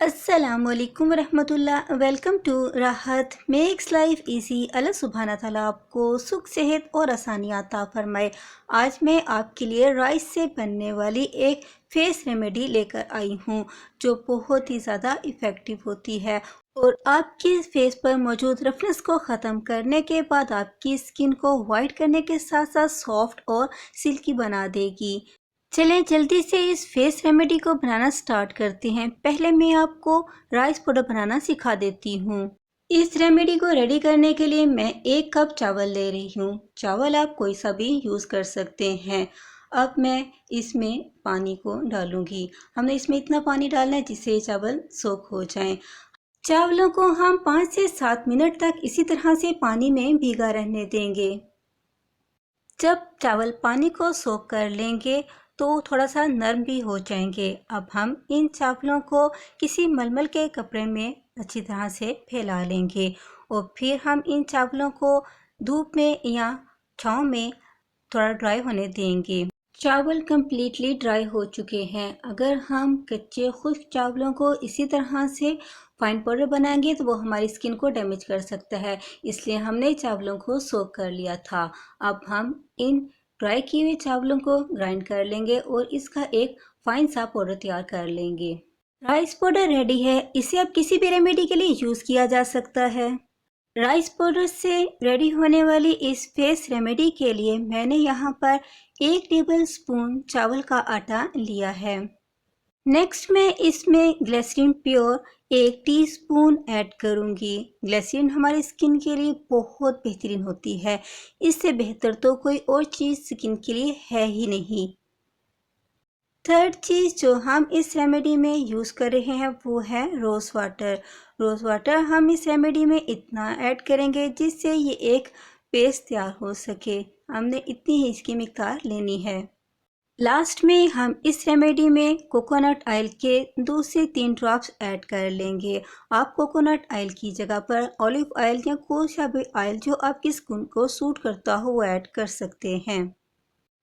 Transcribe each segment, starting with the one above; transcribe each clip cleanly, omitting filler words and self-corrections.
अस्सलामुअलैकुम रहमतुल्लाह। Welcome to राहत मेक्स लाइफ इजी। अल्लाह सुब्हाना ताला आपको सुख सेहत और आसानियाँ अता फरमाए। आज मैं आपके लिए राइस से बनने वाली एक फेस रेमेडी लेकर आई हूँ जो बहुत ही ज़्यादा इफ़ेक्टिव होती है और आपके फेस पर मौजूद रफनेस को ख़त्म करने के बाद आपकी स्किन को वाइट करने के साथ साथ सॉफ्ट और सिल्की बना देगी। चलें जल्दी से इस फेस रेमेडी को बनाना स्टार्ट करते हैं। पहले मैं आपको राइस पाउडर बनाना सिखा देती हूँ। इस रेमेडी को रेडी करने के लिए मैं 1 कप चावल ले रही हूँ। चावल आप कोई सा भी यूज़ कर सकते हैं। अब मैं इसमें पानी को डालूंगी। हमने इसमें इतना पानी डालना है जिससे चावल सोख हो जाएं। चावलों को हम 5 से 7 मिनट तक इसी तरह से पानी में भीगा रहने देंगे। जब चावल पानी को सोख कर लेंगे तो थोड़ा सा नरम भी हो जाएंगे। अब हम इन चावलों को किसी मलमल के कपड़े में अच्छी तरह से फैला लेंगे और फिर हम इन चावलों को धूप में या छांव में थोड़ा ड्राई होने देंगे। चावल कम्प्लीटली ड्राई हो चुके हैं। अगर हम कच्चे खुश्क चावलों को इसी तरह से फाइन पाउडर बनाएंगे तो वो हमारी स्किन को डैमेज कर सकता है, इसलिए हमने चावलों को सोक कर लिया था। अब हम इन ड्राई किए हुए चावलों को ग्राइंड कर लेंगे और इसका एक फाइन सा पाउडर तैयार कर लेंगे। राइस पाउडर रेडी है। इसे अब किसी भी रेमेडी के लिए यूज़ किया जा सकता है। राइस पाउडर से रेडी होने वाली इस फेस रेमेडी के लिए मैंने यहाँ पर 1 टेबल स्पून चावल का आटा लिया है। नेक्स्ट मैं इसमें ग्लिसरीन प्योर 1 टीस्पून ऐड करूँगी। ग्लिसरीन हमारी स्किन के लिए बहुत बेहतरीन होती है। इससे बेहतर तो कोई और चीज़ स्किन के लिए है ही नहीं। थर्ड चीज़ जो हम इस रेमेडी में यूज़ कर रहे हैं वो है रोज़ वाटर। रोज़ वाटर हम इस रेमेडी में इतना ऐड करेंगे जिससे ये एक पेस्ट तैयार हो सके। हमने इतनी ही इसकी मिक़दार लेनी है। लास्ट में हम इस रेमेडी में कोकोनट ऑयल के 2 से 3 ड्रॉप्स ऐड कर लेंगे। आप कोकोनट ऑयल की जगह पर ऑलिव ऑयल या कोई सा भी ऑयल जो आपकी स्किन को सूट करता हो वो ऐड कर सकते हैं।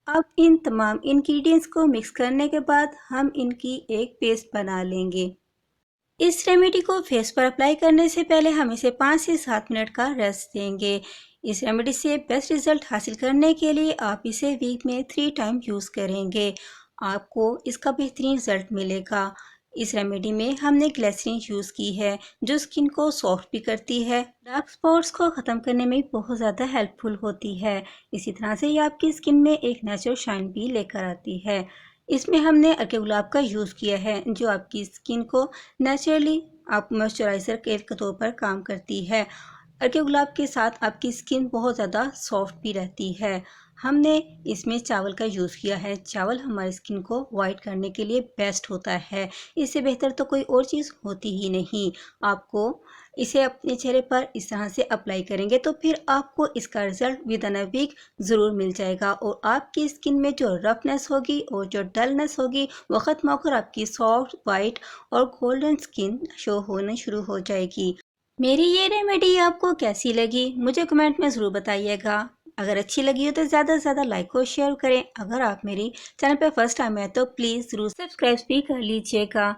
अब इन तमाम इंग्रेडिएंट्स को मिक्स करने के बाद हम इनकी एक पेस्ट बना लेंगे। इस रेमेडी को फेस पर अप्लाई करने से पहले हम इसे 5 से 7 मिनट का रेस्ट देंगे। इस रेमेडी से बेस्ट रिजल्ट हासिल करने के लिए आप इसे वीक में 3 टाइम यूज़ करेंगे। आपको इसका बेहतरीन रिजल्ट मिलेगा। इस रेमेडी में हमने ग्लिसरीन यूज़ की है जो स्किन को सॉफ्ट भी करती है, डार्क स्पॉट्स को ख़त्म करने में बहुत ज़्यादा हेल्पफुल होती है। इसी तरह से ये आपकी स्किन में एक नेचुरल शाइन भी लेकर आती है। इसमें हमने अर्के गुलाब का यूज़ किया है जो आपकी स्किन को नेचुरली आप मॉइस्चराइज़र के तौर पर काम करती है। अर्के गुलाब के साथ आपकी स्किन बहुत ज़्यादा सॉफ्ट भी रहती है। हमने इसमें चावल का यूज़ किया है। चावल हमारी स्किन को वाइट करने के लिए बेस्ट होता है। इससे बेहतर तो कोई और चीज़ होती ही नहीं। आपको इसे अपने चेहरे पर इस तरह से अप्लाई करेंगे तो फिर आपको इसका result within a week ज़रूर मिल जाएगा और आपकी स्किन में जो रफनेस होगी और जो डलनेस होगी वो ख़त्म होकर आपकी सॉफ्ट वाइट और गोल्डन स्किन शो होने शुरू हो जाएगी। मेरी ये रेमेडी आपको कैसी लगी मुझे कमेंट में ज़रूर बताइएगा। अगर अच्छी लगी हो तो ज़्यादा से ज़्यादा लाइक और शेयर करें। अगर आप मेरी चैनल पर फर्स्ट टाइम है तो प्लीज़ ज़रूर सब्सक्राइब भी कर लीजिएगा।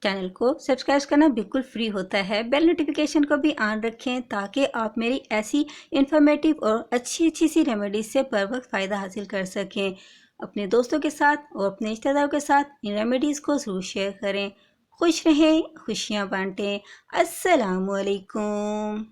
चैनल को सब्सक्राइब करना बिल्कुल फ्री होता है। बेल नोटिफिकेशन को भी ऑन रखें ताकि आप मेरी ऐसी इन्फॉर्मेटिव और अच्छी सी रेमेडीज से बर वक्त फ़ायदा हासिल कर सकें। अपने दोस्तों के साथ और अपने रिश्तेदारों के साथ इन रेमेडीज़ को ज़रूर शेयर करें। खुश रहें, खुशियाँ बांटें। अस्सलामुअलैकुम।